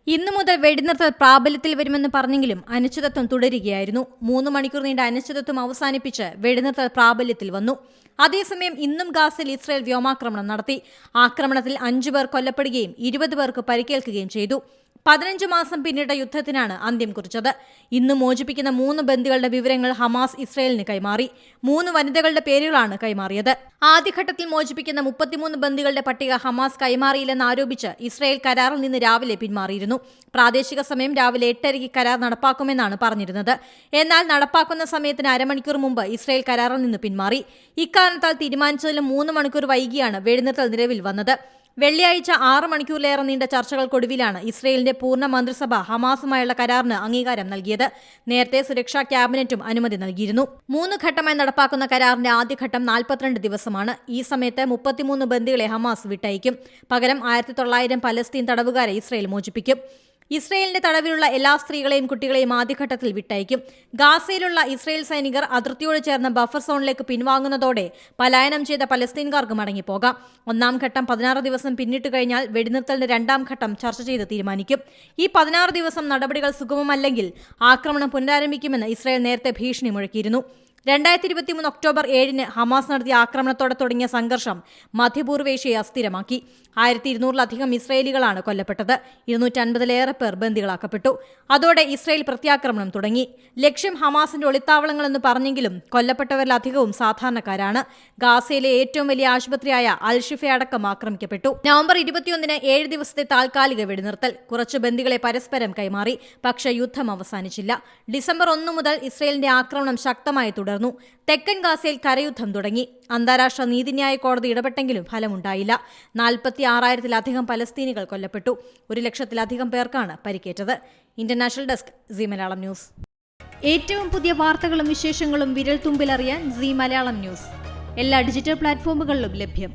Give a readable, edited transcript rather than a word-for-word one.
ഇന്നു മുതൽ വെടിനിർത്തൽ പ്രാബല്യത്തിൽ വരുമെന്ന് പറഞ്ഞെങ്കിലും അനിശ്ചിതത്വം തുടരുകയായിരുന്നു. 3 മണിക്കൂർ നീണ്ട അനിശ്ചിതത്വം അവസാനിപ്പിച്ച് വെടിനിർത്തൽ പ്രാബല്യത്തിൽ വന്നു. അതേസമയം ഇന്നും ഗാസയിൽ ഇസ്രായേൽ വ്യോമാക്രമണം നടത്തി. ആക്രമണത്തിൽ 5 പേർ കൊല്ലപ്പെടുകയും 20 പേർക്ക് പരിക്കേൽക്കുകയും ചെയ്തു. 15 മാസം പിന്നിട്ട യുദ്ധത്തിനാണ് അന്ത്യം കുറിച്ചത്. ഇന്ന് മോചിപ്പിക്കുന്ന 3 ബന്ദികളുടെ വിവരങ്ങൾ ഹമാസ് ഇസ്രായേലിന് കൈമാറി. 3 വനിതകളുടെ പേരുകളാണ് കൈമാറിയത്. ആദ്യഘട്ടത്തിൽ മോചിപ്പിക്കുന്ന 33 ബന്ദികളുടെ പട്ടിക ഹമാസ് കൈമാറിയില്ലെന്ന് ആരോപിച്ച് ഇസ്രായേൽ കരാറിൽ നിന്ന് രാവിലെ പിന്മാറിയിരുന്നു. പ്രാദേശിക സമയം രാവിലെ 8:30 കരാർ നടപ്പാക്കുമെന്നാണ് പറഞ്ഞിരുന്നത്. എന്നാൽ നടപ്പാക്കുന്ന സമയത്തിന് അരമണിക്കൂർ മുമ്പ് ഇസ്രായേൽ കരാറിൽ നിന്ന് പിന്മാറി. ഇക്കാരണത്താൽ തീരുമാനിച്ചതിലും 3 മണിക്കൂർ വൈകിയാണ് വെടിനിർത്തൽ നിലവിൽ വന്നത്. വെള്ളിയാഴ്ച 6 മണിക്കൂറിലേറെ നീണ്ട ചർച്ചകൾക്കൊടുവിലാണ് ഇസ്രായേലിന്റെ പൂർണ്ണ മന്ത്രിസഭ ഹമാസുമായുള്ള കരാറിന് അംഗീകാരം നൽകിയത്. നേരത്തെ സുരക്ഷാ ക്യാബിനറ്റും അനുമതി നൽകിയിരുന്നു. 3 ഘട്ടമായി നടപ്പാക്കുന്ന കരാറിന്റെ ആദ്യഘട്ടം 42 ദിവസമാണ്. ഈ സമയത്ത് 33 ബന്ദികളെ ഹമാസ് വിട്ടയക്കും. പകരം 1900 പലസ്തീൻ തടവുകാരെ ഇസ്രായേൽ മോചിപ്പിക്കും. ഇസ്രായേലിന്റെ തടവിലുള്ള എല്ലാ സ്ത്രീകളെയും കുട്ടികളെയും ആദ്യഘട്ടത്തിൽ വിട്ടയക്കും. ഗാസയിലുള്ള ഇസ്രായേൽ സൈനികർ അതിർത്തിയോട് ചേർന്ന ബഫർ സോണിലേക്ക് പിൻവാങ്ങുന്നതോടെ പലായനം ചെയ്ത പലസ്തീൻകാർക്ക് മടങ്ങിപ്പോകാം. 1-ാം ഘട്ടം 16 ദിവസം പിന്നിട്ട് കഴിഞ്ഞാൽ വെടിനിർത്തലിന്റെ 2-ാം ഘട്ടം ചർച്ച ചെയ്ത് തീരുമാനിക്കും. ഈ 16 ദിവസം നടപടികൾ സുഗമമല്ലെങ്കിൽ ആക്രമണം പുനരാരംഭിക്കുമെന്ന് ഇസ്രായേൽ നേരത്തെ ഭീഷണി മുഴക്കിയിരുന്നു. 2023 ഒക്ടോബർ 7-ന് ഹമാസ് നടത്തിയ ആക്രമണത്തോടെ തുടങ്ങിയ സംഘർഷം മധ്യപൂർവേഷ്യയെ അസ്ഥിരമാക്കി. 1200-ലധികം ഇസ്രായേലികളാണ് കൊല്ലപ്പെട്ടത്. 250-ലേറെ പേർ ബന്ദികളാക്കപ്പെട്ടു. അതോടെ ഇസ്രായേൽ പ്രത്യാക്രമണം തുടങ്ങി. ലക്ഷ്യം ഹമാസിന്റെ ഒളിത്താവളങ്ങളെന്ന് പറഞ്ഞെങ്കിലും കൊല്ലപ്പെട്ടവരിലധികവും സാധാരണക്കാരാണ്. ഗാസയിലെ ഏറ്റവും വലിയ ആശുപത്രിയായ അൽഷിഫ അടക്കം ആക്രമിക്കപ്പെട്ടു. നവംബർ 21-ന് 7 ദിവസത്തെ താൽക്കാലിക വെടിനിർത്തൽ. കുറച്ച് ബന്ദികളെ പരസ്പരം കൈമാറി. പക്ഷേ യുദ്ധം അവസാനിച്ചില്ല. ഡിസംബർ 1 മുതൽ ഇസ്രായേലിന്റെ ആക്രമണം ശക്തമായി തുടർന്നു. തെക്കൻ ഗാസയിൽ കരയുദ്ധം തുടങ്ങി. അന്താരാഷ്ട്ര നീതിന്യായ കോടതി ഇടപെട്ടെങ്കിലും ഫലമുണ്ടായില്ല. 46,000-ലധികം പലസ്തീനികൾ കൊല്ലപ്പെട്ടു. 1,00,000-ലധികം പേർക്കാണ് പരിക്കേറ്റത്. International desk Zee Malayalam news. ഏറ്റവും പുതിയ വാർത്തകളും വിശേഷങ്ങളും വിരൽ തുമ്പിലറിയാൻ സീ മലയാളം ന്യൂസ് എല്ലാ ഡിജിറ്റൽ പ്ലാറ്റ്ഫോമുകളിലും ലഭ്യം.